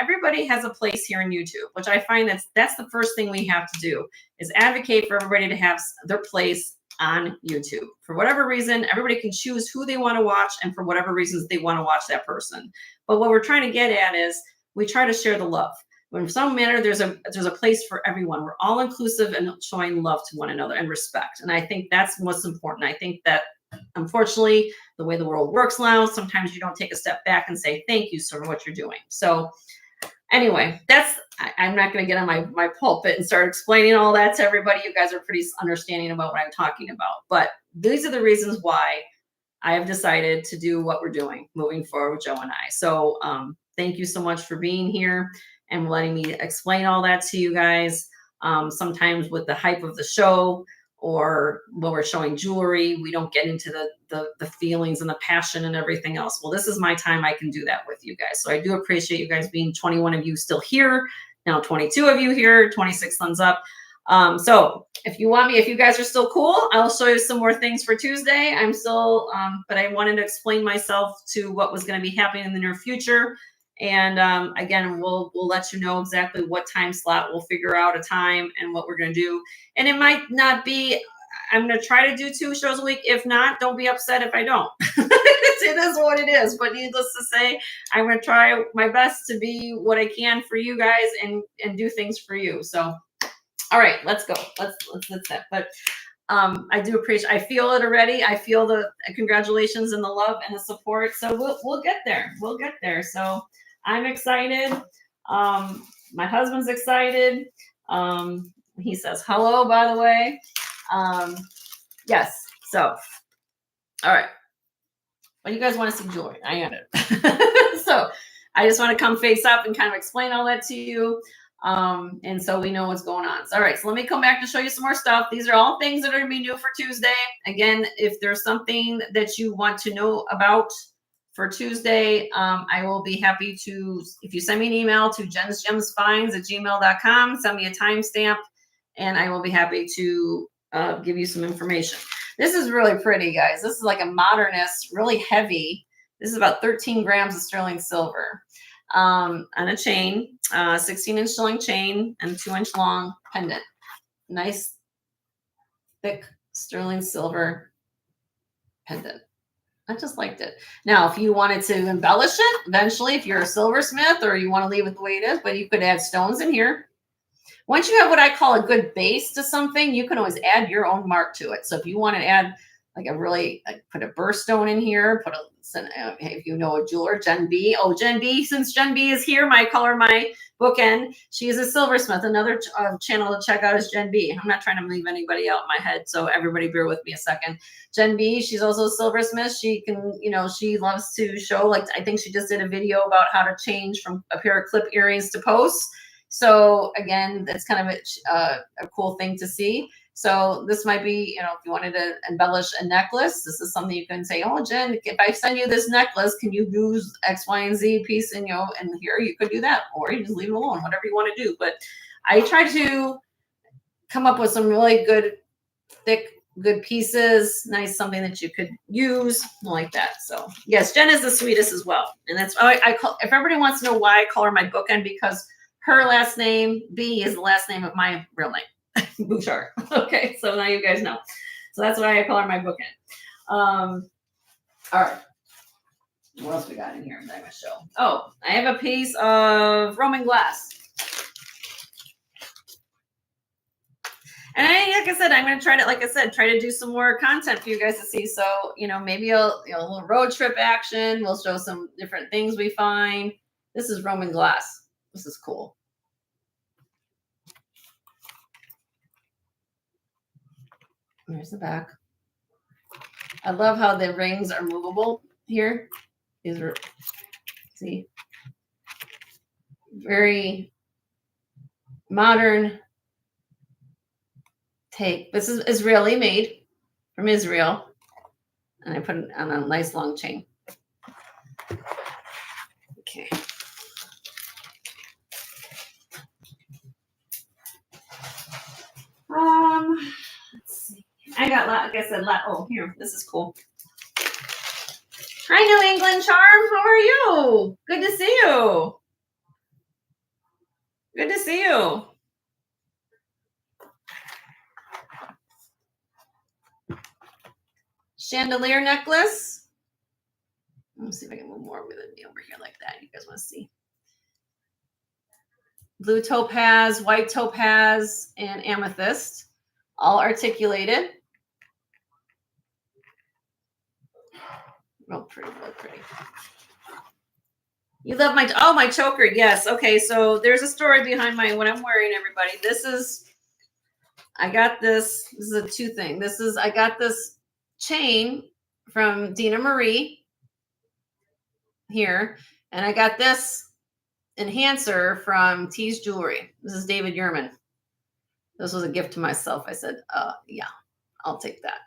has a place here in YouTube, which I find that's the first thing we have to do is advocate for everybody to have their place on YouTube. For whatever reason, everybody can choose who they want to watch and for whatever reasons they want to watch that person. But what we're trying to get at is we try to share the love. In some manner, there's a place for everyone. We're all inclusive and showing love to one another and respect. And I think that's what's important. I think that unfortunately, the way the world works now, sometimes you don't take a step back and say, thank you, sir, for what you're doing. So anyway, I'm not going to get on my pulpit and start explaining all that to everybody. You guys are pretty understanding about what I'm talking about. But these are the reasons why I have decided to do what we're doing moving forward with Joe and I. So thank you so much for being here and letting me explain all that to you guys. Sometimes with the hype of the show, or when we're showing jewelry, we don't get into the feelings and the passion and everything else. Well, this is my time. I can do that with you guys. So I do appreciate you guys being 21 of you still here. Now 22 of you here, 26 thumbs up. So if you guys are still cool, I'll show you some more things for Tuesday. I'm still, but I wanted to explain myself to what was going to be happening in the near future. And again, we'll let you know exactly what time slot. We'll figure out a time and what we're going to do. And it might not be, I'm going to try to do 2 shows a week. If not, don't be upset if I don't. It is what it is. But needless to say, I'm going to try my best to be what I can for you guys and do things for you. So, all right, let's go. Let's that. But I do appreciate, I feel it already. I feel the congratulations and the love and the support. So we'll get there. We'll get there. So I'm excited. My husband's excited. He says hello, by the way. Yes. So, all right. Well, you guys want to see jewelry? I get it. So I just want to come face up and kind of explain all that to you. And so we know what's going on. So, all right, so let me come back to show you some more stuff. These are all things that are going to be new for Tuesday. Again, if there's something that you want to know about for Tuesday, I will be happy to, if you send me an email to jensgemsfinds@gmail.com, send me a timestamp, and I will be happy to give you some information. This is really pretty, guys. This is like a modernist, really heavy. This is about 13 grams of sterling silver. On a chain, 16-inch sterling chain and 2-inch long pendant. Nice, thick sterling silver pendant. I just liked it. Now, if you wanted to embellish it, eventually, if you're a silversmith or you want to leave it the way it is, but you could add stones in here. Once you have what I call a good base to something, you can always add your own mark to it. So if you want to add like put a birthstone in here, put a if you know a jeweler, Jen B. Oh, Jen B. Since Jen B is here, my color, my bookend. She is a silversmith. Another channel to check out is Jen B. I'm not trying to leave anybody out in my head, so everybody bear with me a second. Jen B. She's also a silversmith. She can, she loves to show. Like I think she just did a video about how to change from a pair of clip earrings to posts. So again, that's kind of a cool thing to see. So this might be, if you wanted to embellish a necklace, this is something you can say, oh, Jen, if I send you this necklace, can you use X, Y, and Z piece? And, and here you could do that, or you just leave it alone, whatever you want to do. But I try to come up with some really good, thick, good pieces, nice, something that you could use like that. So yes, Jen is the sweetest as well. And that's why I call, if everybody wants to know why I call her my bookend, because her last name, B, is the last name of my real name. Bouchard. Okay, so now you guys know. So that's why I call her my bookend. All right. What else we got in here that I'm going to show? Oh, I have a piece of Roman glass. And like I said, I'm going to try to, try to do some more content for you guys to see. So, maybe a little road trip action. We'll show some different things we find. This is Roman glass. This is cool. There's the back. I love how the rings are movable here. These are, see, very modern take. This is Israeli made from Israel. And I put it on a nice long chain. Okay. Let's see. I got, like I said, oh, here, this is cool. Hi, New England Charm. How are you? Good to see you. Good to see you. Chandelier necklace. Let me see if I can move more with it over here like that. You guys want to see. Blue topaz, white topaz, and amethyst. All articulated. Real pretty, real pretty. You love my choker. Yes. Okay. So there's a story behind what I'm wearing, everybody. I got this. This is a two thing. I got this chain from Dina Marie here. And I got this enhancer from Tease Jewelry. This is David Yerman. This was a gift to myself. I said, yeah, I'll take that.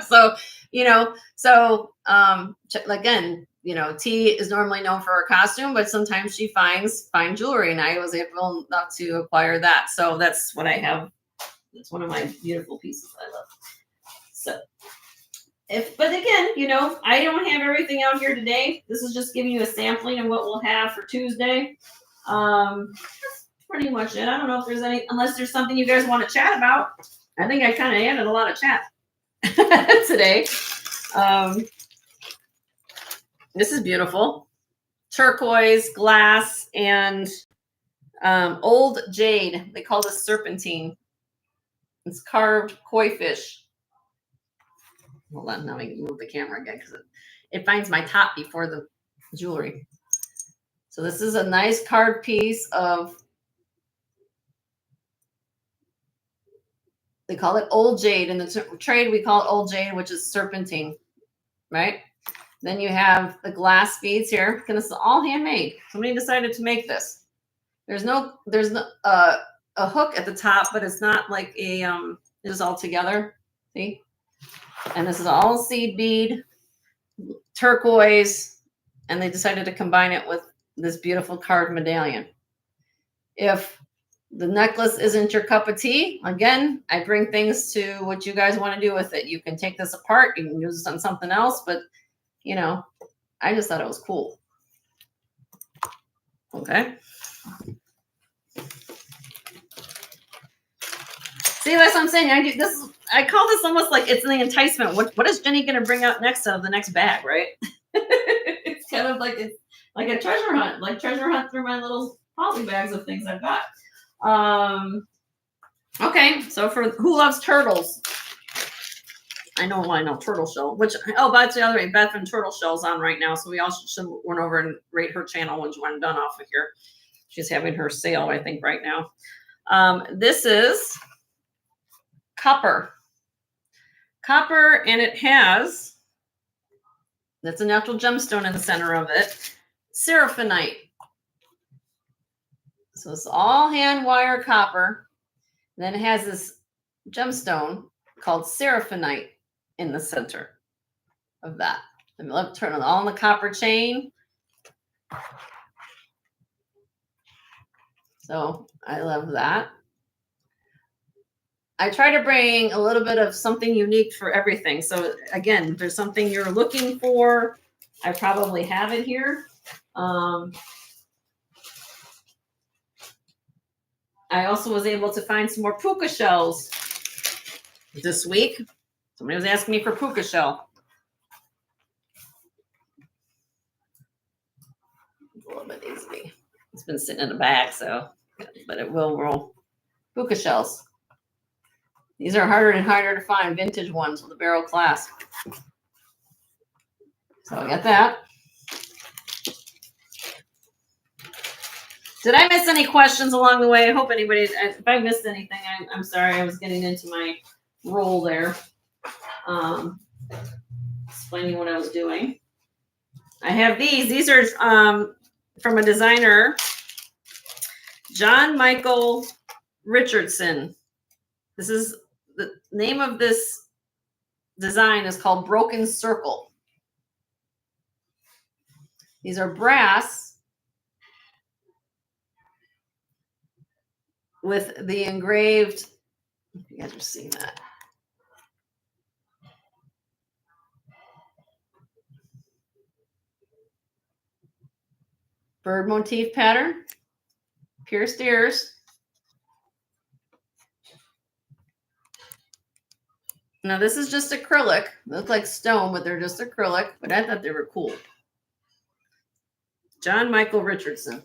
So, again, T is normally known for her costume, but sometimes she finds fine jewelry, and I was able not to acquire that. So that's what I have. It's one of my beautiful pieces I love. So, but again, I don't have everything out here today. This is just giving you a sampling of what we'll have for Tuesday. That's pretty much it. I don't know if there's unless there's something you guys want to chat about. I think I kind of added a lot of chat today. This is beautiful. Turquoise, glass, and old jade. They call this serpentine. It's carved koi fish. Hold on, now I can move the camera again because it finds my top before the jewelry. So this is a nice carved piece of, they call it old jade. In the trade, we call it old jade, which is serpentine, right? Then you have the glass beads here. And this is all handmade. Somebody decided to make this. There's no a hook at the top, but it's not like it is all together. See? And this is all seed bead, turquoise, and they decided to combine it with this beautiful carved medallion. If the necklace isn't your cup of tea, again, I bring things to what you guys want to do with it. You can take this apart, you can use this on something else, but I just thought it was cool. Okay. See, that's what I'm saying. I call this almost like it's the enticement. What is Jenny going to bring out next out of the next bag, right? It's kind of like it's like a treasure hunt, through my little poly bags of things I've got. Okay, so for who loves turtles? I know turtle shell, which, oh, but that's the other way. Beth and turtle shell's on right now. So we also should run over and rate her channel when I'm done off of here. She's having her sale, I think, right now. This is copper. Copper, and it has, that's a natural gemstone in the center of it, seraphinite. So it's all hand wire copper. And then it has this gemstone called seraphinite in the center of that. And let's turn it all in the copper chain. So I love that. I try to bring a little bit of something unique for everything. So again, if there's something you're looking for, I probably have it here. I also was able to find some more puka shells this week. Somebody was asking me for puka shell. It's a little bit easy. It's been sitting in a bag, so, but it will roll. Puka shells. These are harder and harder to find, vintage ones with a barrel clasp. So I got that. Did I miss any questions along the way? I hope anybody, if I missed anything, I'm sorry. I was getting into my role there, explaining what I was doing. I have these. These are from a designer, John Michael Richardson. This is the name of this design is called Broken Circle. These are brass with the engraved, if you guys are seeing that. Bird motif pattern, pierced ears. Now this is just acrylic. They look like stone, but they're just acrylic. But I thought they were cool. John Michael Richardson.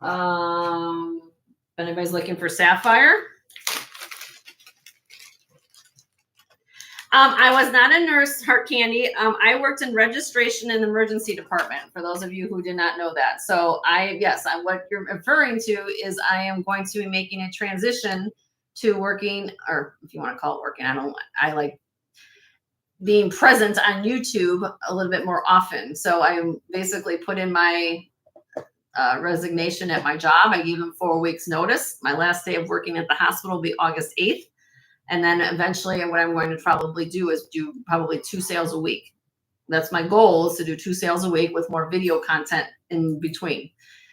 If anybody's looking for sapphire. I was not a nurse, Heart Candy. I worked in registration and emergency department, for those of you who did not know that. So what you're referring to is I am going to be making a transition to working, or if you want to call it working, I like being present on YouTube a little bit more often. So I basically put in my resignation at my job. I gave them 4 weeks notice. My last day of working at the hospital will be August 8th. And then eventually what I'm going to probably do is do probably 2 sales a week. That's my goal, is to do 2 sales a week with more video content in between.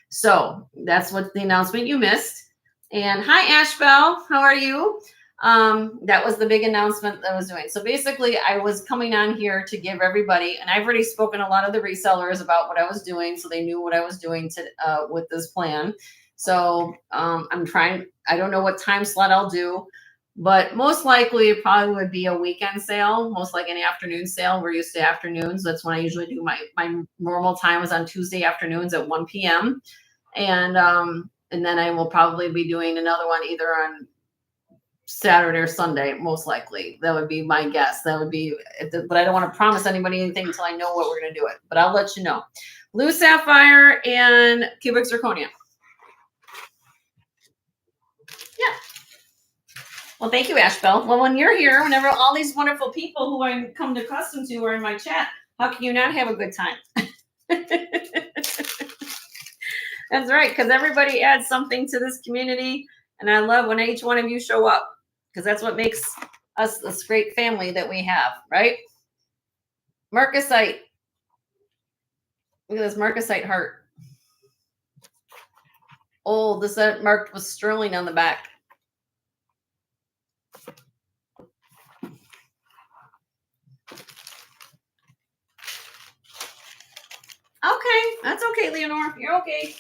So that's what the announcement you missed. And hi, Ashbel, how are you? That was the big announcement that I was doing. So basically I was coming on here to give everybody, and I've already spoken to a lot of the resellers about what I was doing, so they knew what I was doing to with this plan. So I'm trying, I don't know what time slot I'll do, but most likely it probably would be a weekend sale, most like an afternoon sale. We're used to afternoons. That's when I usually do my normal time is on Tuesday afternoons at 1 p.m. And then I will probably be doing another one either on Saturday or Sunday, most likely. That would be my guess. That would be, but I don't want to promise anybody anything until I know what we're going to do it. But I'll let you know. Blue sapphire and cubic zirconia. Yeah. Well, thank you, Ashbel. Well, when you're here, whenever all these wonderful people who I come to accustomed to are in my chat, how can you not have a good time? That's right, because everybody adds something to this community, and I love when each one of you show up, because that's what makes us this great family that we have, right? Marcasite. Look at this Marcasite heart. Oh, this is marked with sterling on the back. Okay, that's okay, Leonore. You're okay.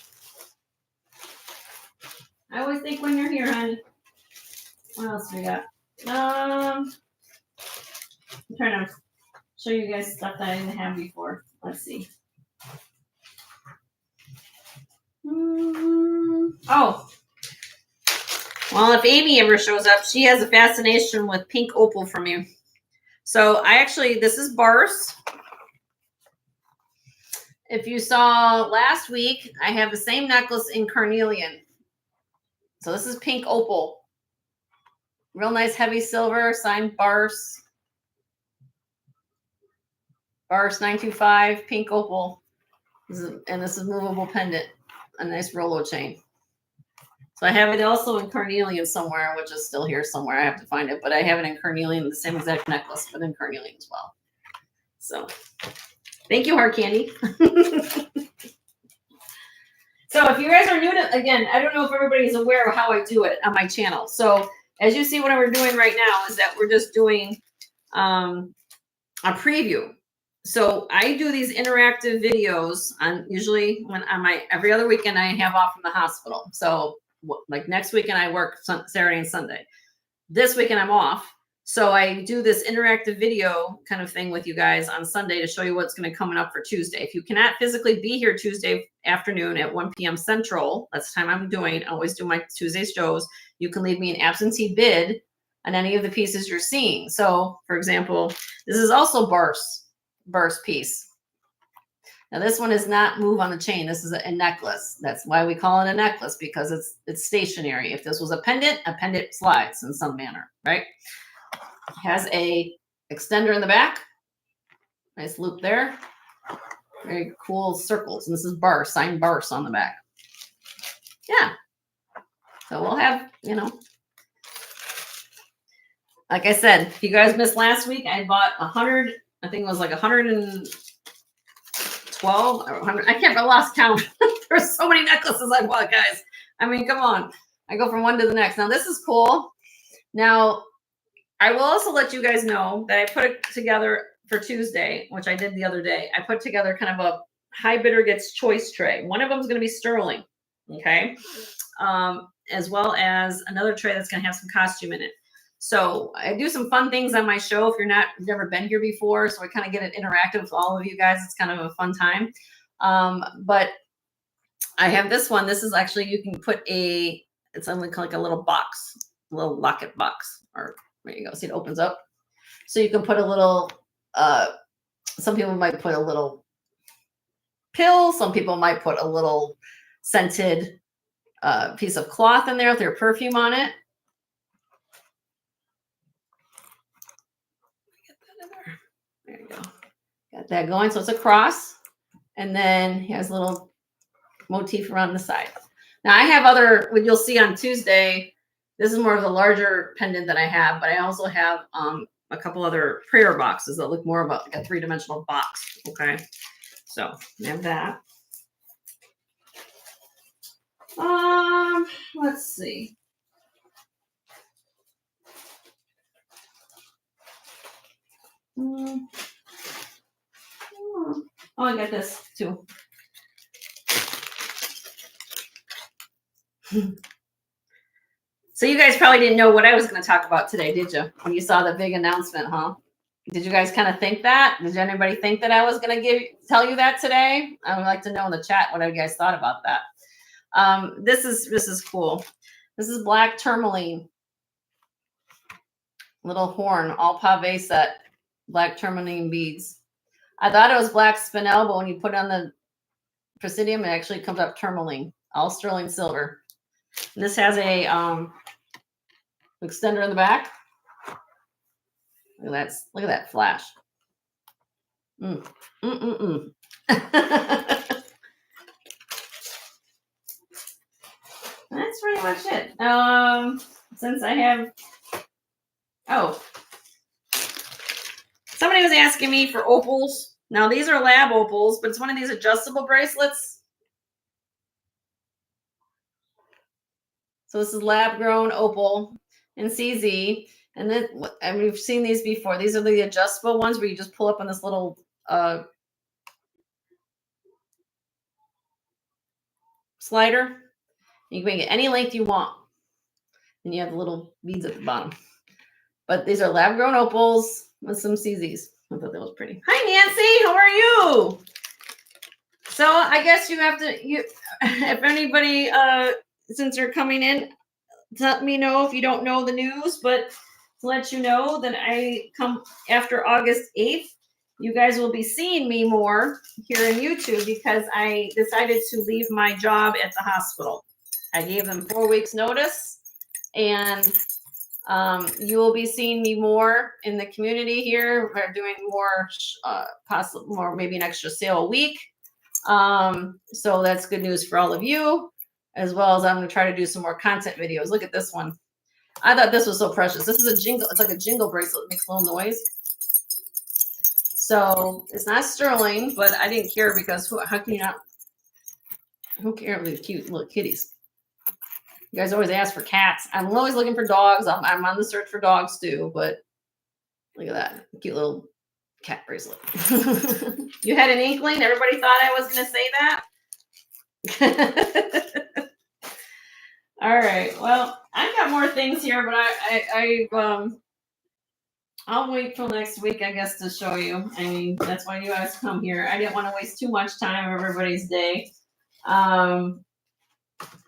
I always think when you're here, honey. What else we got? I'm trying to show you guys stuff that I didn't have before. Let's see. Oh, well, if Amy ever shows up, she has a fascination with pink opal from you. So this is Bars. If you saw last week, I have the same necklace in carnelian. So this is pink opal. Real nice heavy silver, signed Bars. Bars 925, pink opal. This is movable pendant. A nice Rolo chain. So I have it also in carnelian somewhere, which is still here somewhere. I have to find it, but I have it in carnelian, the same exact necklace, but in carnelian as well. So thank you, Hard Candy. So if you guys are new to, again, I don't know if everybody's aware of how I do it on my channel. So as you see, what we're doing right now is that we're just doing a preview. So I do these interactive videos on usually when on my every other weekend I have off from the hospital. So like next weekend I work Saturday and Sunday. This weekend I'm off. So I do this interactive video kind of thing with you guys on Sunday to show you what's going to coming up for Tuesday. If you cannot physically be here Tuesday afternoon at 1 p.m. Central, that's the time I'm doing. I always do my Tuesday shows. You can leave me an absentee bid on any of the pieces you're seeing. So for example, this is also burst piece. Now this one is not move on the chain. This is a necklace. That's why we call it a necklace, because it's stationary. If this was a pendant slides in some manner, right? It has a extender in the back. Nice loop there. Very cool circles. And this is signed Bars on the back. Yeah. So we'll have, like I said, if you guys missed last week, I bought 100, I think it was like 112 or 100. I can't, I lost count. There's so many necklaces I bought, guys. I mean, come on. I go from one to the next. Now this is cool. Now, I will also let you guys know that I put it together for Tuesday, which I did the other day. I put together kind of a high bidder gets choice tray. One of them is going to be sterling, okay? As well as another tray that's going to have some costume in it. So I do some fun things on my show if you've never been here before. So I kind of get it interactive with all of you guys. It's kind of a fun time. But I have this one. This is actually, you can put it's only like a little box, a little locket box, or there you go. See, it opens up. So you can put a little, some people might put a little pill. Some people might put a little scented piece of cloth in there with their perfume on it. Get that in there. There you go. Got that going. So it's a cross. And then he has a little motif around the side. Now I have what you'll see on Tuesday. This is more of the larger pendant that I have, but I also have a couple other prayer boxes that look more about like a three-dimensional box. Okay. So I have that. Let's see. Oh, I got this too. So you guys probably didn't know what I was going to talk about today, did you? When you saw the big announcement, huh? Did you guys kind of think that? Did anybody think that I was going to tell you that today? I would like to know in the chat what you guys thought about that. This is cool. This is black tourmaline. Little horn, all pave set, black tourmaline beads. I thought it was black spinel, but when you put it on the presidium, it actually comes up tourmaline, all sterling silver. And this has a extender in the back. Look at that flash. That's pretty much it. Since I have, somebody was asking me for opals. Now these are lab opals, but it's one of these adjustable bracelets. So this is lab grown opal in CZ. And then, and we've seen these before. These are the adjustable ones where you just pull up on this little slider. You can make it any length you want. And you have the little beads at the bottom. But these are lab grown opals with some CZs. I thought that was pretty. Hi, Nancy. How are you? So I guess you have to, if anybody, since they're coming in, let me know if you don't know the news, but to let you know that I come after August 8th, you guys will be seeing me more here in YouTube because I decided to leave my job at the hospital. I gave them 4 weeks notice, and you will be seeing me more in the community here. We're doing more, possible more, maybe an extra sale a week. So that's good news for all of you, as well as I'm going to try to do some more content videos. Look at this one. I thought this was so precious. This is a jingle. It's like a jingle bracelet. It makes a little noise. So it's not sterling, but I didn't care because how can you not? Who cares? These cute little kitties. You guys always ask for cats. I'm always looking for dogs. I'm on the search for dogs too, but look at that cute little cat bracelet. You had an inkling? Everybody thought I was going to say that? All right. Well, I've got more things here, but I'll wait till next week, I guess, to show you. I mean, that's why you guys come here. I didn't want to waste too much time of everybody's day.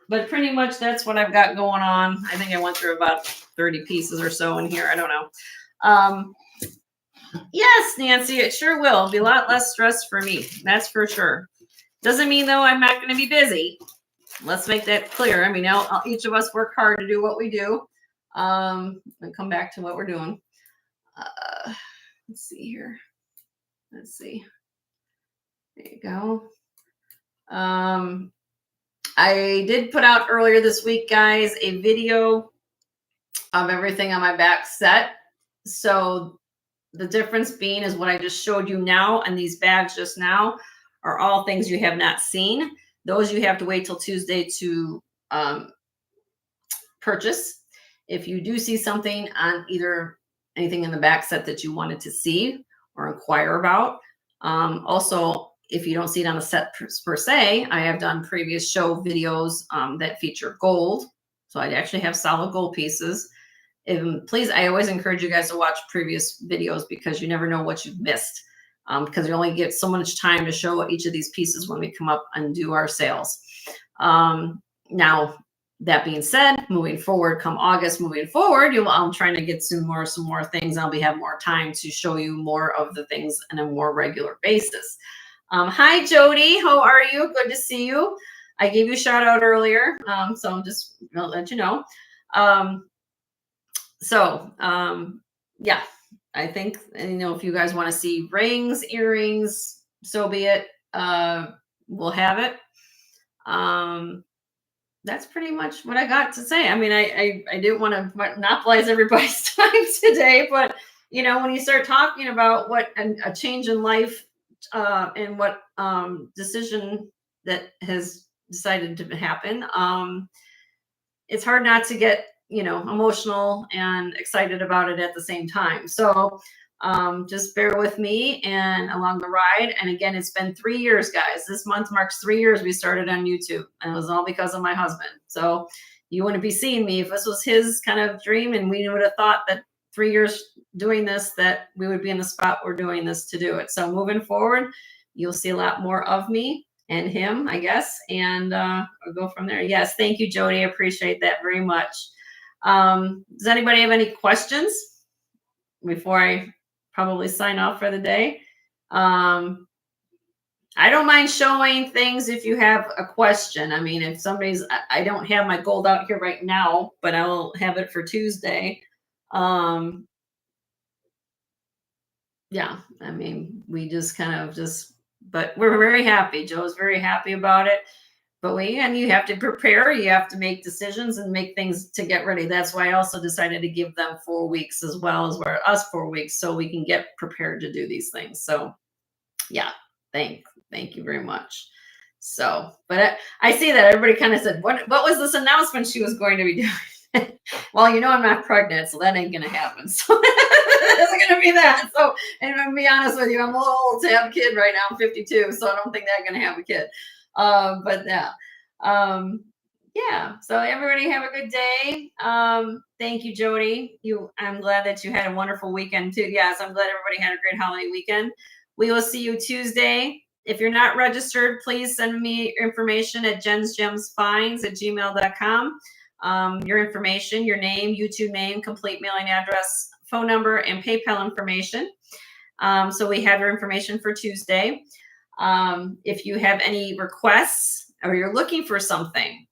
But pretty much that's what I've got going on. I think I went through about 30 pieces or so in here. I don't know. Yes, Nancy, it sure will. It'll be a lot less stress for me. That's for sure. Doesn't mean, though, I'm not going to be busy. Let's make that clear. I mean, each of us work hard to do what we do. And come back to what we're doing. Let's see here. Let's see. There you go. I did put out earlier this week, guys, a video of everything on my back set. So the difference being is what I just showed you now, and these bags just now are all things you have not seen. Those you have to wait till Tuesday to purchase. If you do see something on either anything in the back set that you wanted to see or inquire about, also, if you don't see it on the set per se, I have done previous show videos that feature gold. So I actually have solid gold pieces. Please, I always encourage you guys to watch previous videos because you never know what you've missed. Because you only get so much time to show each of these pieces when we come up and do our sales. Now, that being said, moving forward, come August, moving forward, I'm trying to get some more things. I'll have more time to show you more of the things on a more regular basis. Hi, Jody. How are you? Good to see you. I gave you a shout out earlier, so I'm just going to let you know. Yeah, I think, if you guys want to see rings, earrings, so be it. We'll have it. That's pretty much what I got to say. I mean, I didn't want to monopolize everybody's time today, but when you start talking about what a change in life and what decision that has decided to happen, it's hard not to get emotional and excited about it at the same time. So just bear with me and along the ride. And again, it's been 3 years, guys. This month marks 3 years we started on YouTube, and it was all because of my husband. So you wouldn't be seeing me if this was his kind of dream, and we would have thought that 3 years doing this, that we would be in the spot we're doing this to do it. So moving forward, you'll see a lot more of me and him, I guess, and we'll go from there. Yes, thank you, Jody. I appreciate that very much. Does anybody have any questions before I probably sign off for the day? I don't mind showing things if you have a question. I mean, if I don't have my gold out here right now, but I'll have it for Tuesday. Yeah, I mean, we just but we're very happy. Joe's very happy about it. But you have to prepare, you have to make decisions and make things to get ready. That's why I also decided to give them 4 weeks as well as us 4 weeks, so we can get prepared to do these things. So yeah, thank you very much. So, but I see that everybody kind of said, what was this announcement she was going to be doing? Well, I'm not pregnant, so that ain't going to happen. So it's going to be that. So, and to be honest with you, I'm a little old to have a kid right now. I'm 52, so I don't think I'm going to have a kid. But yeah. Yeah. So everybody have a good day. Thank you, Jody. I'm glad that you had a wonderful weekend too. Yes, I'm glad everybody had a great holiday weekend. We will see you Tuesday if you're not registered, please send me information at jensgemsfinds@gmail.com. Your information, your name, YouTube name, complete mailing address, phone number, and PayPal information. So we have your information for Tuesday. If you have any requests or you're looking for something,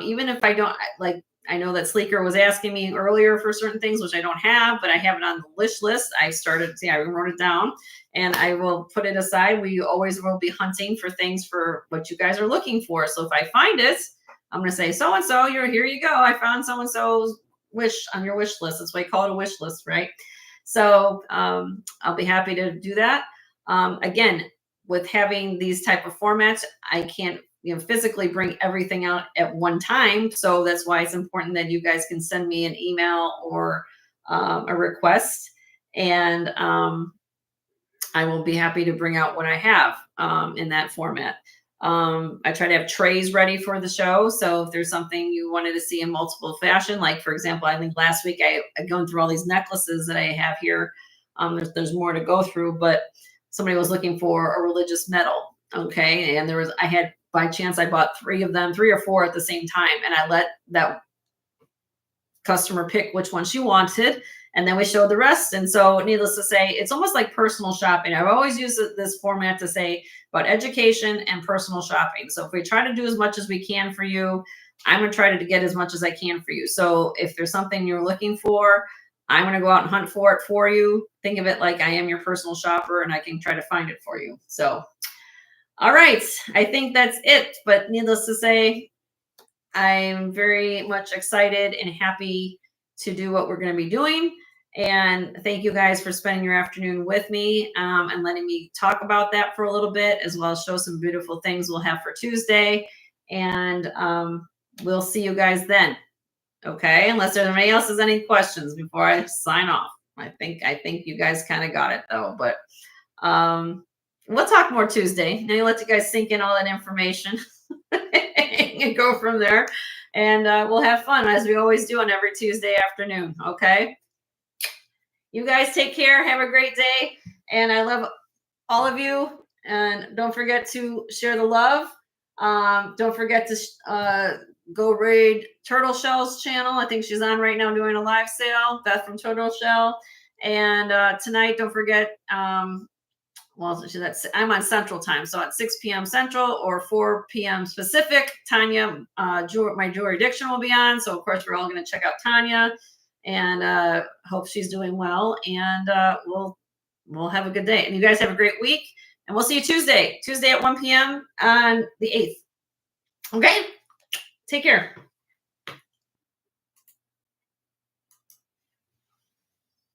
even if I don't like, I know that Sleeker was asking me earlier for certain things, which I don't have, but I have it on the wish list. I wrote it down and I will put it aside. We always will be hunting for things for what you guys are looking for. So if I find it, I'm going to say, so-and-so, here you go. I found so-and-so's wish on your wish list. That's why I call it a wish list, right? So I'll be happy to do that. Again, with having these type of formats, I can't physically bring everything out at one time. So that's why it's important that you guys can send me an email or a request, and I will be happy to bring out what I have in that format. I try to have trays ready for the show. So if there's something you wanted to see in multiple fashion, like for example, I think last week I gone through all these necklaces that I have here. There's more to go through, but somebody was looking for a religious medal. Okay. And I had, by chance, I bought 3 or 4 at the same time. And I let that customer pick which one she wanted. And then we showed the rest. And so needless to say, it's almost like personal shopping. I've always used this format to say about education and personal shopping. So if we try to do as much as we can for you, I'm going to try to get as much as I can for you. So if there's something you're looking for, I'm going to go out and hunt for it for you. Think of it like I am your personal shopper and I can try to find it for you. So, all right. I think that's it. But needless to say, I'm very much excited and happy to do what we're going to be doing. And thank you guys for spending your afternoon with me and letting me talk about that for a little bit, as well as show some beautiful things we'll have for Tuesday. And we'll see you guys then. Okay, unless there's anybody else has any questions before I sign off. I think you guys kind of got it though, but we'll talk more Tuesday. Now you let you guys sink in all that information and go from there. And we'll have fun as we always do on every Tuesday afternoon. Okay. You guys take care. Have a great day. And I love all of you. And don't forget to share the love. Don't forget to go raid Turtle Shell's channel. I think she's on right now doing a live sale. Beth from Turtle Shell. And tonight, don't forget, well, I'm on Central Time. So at 6 p.m. Central or 4 p.m. Pacific, Tanya, my Jewelry Addiction will be on. So, of course, we're all going to check out Tanya and hope she's doing well. And we'll have a good day. And you guys have a great week. And we'll see you Tuesday at 1 p.m. on the 8th. Okay? Take care.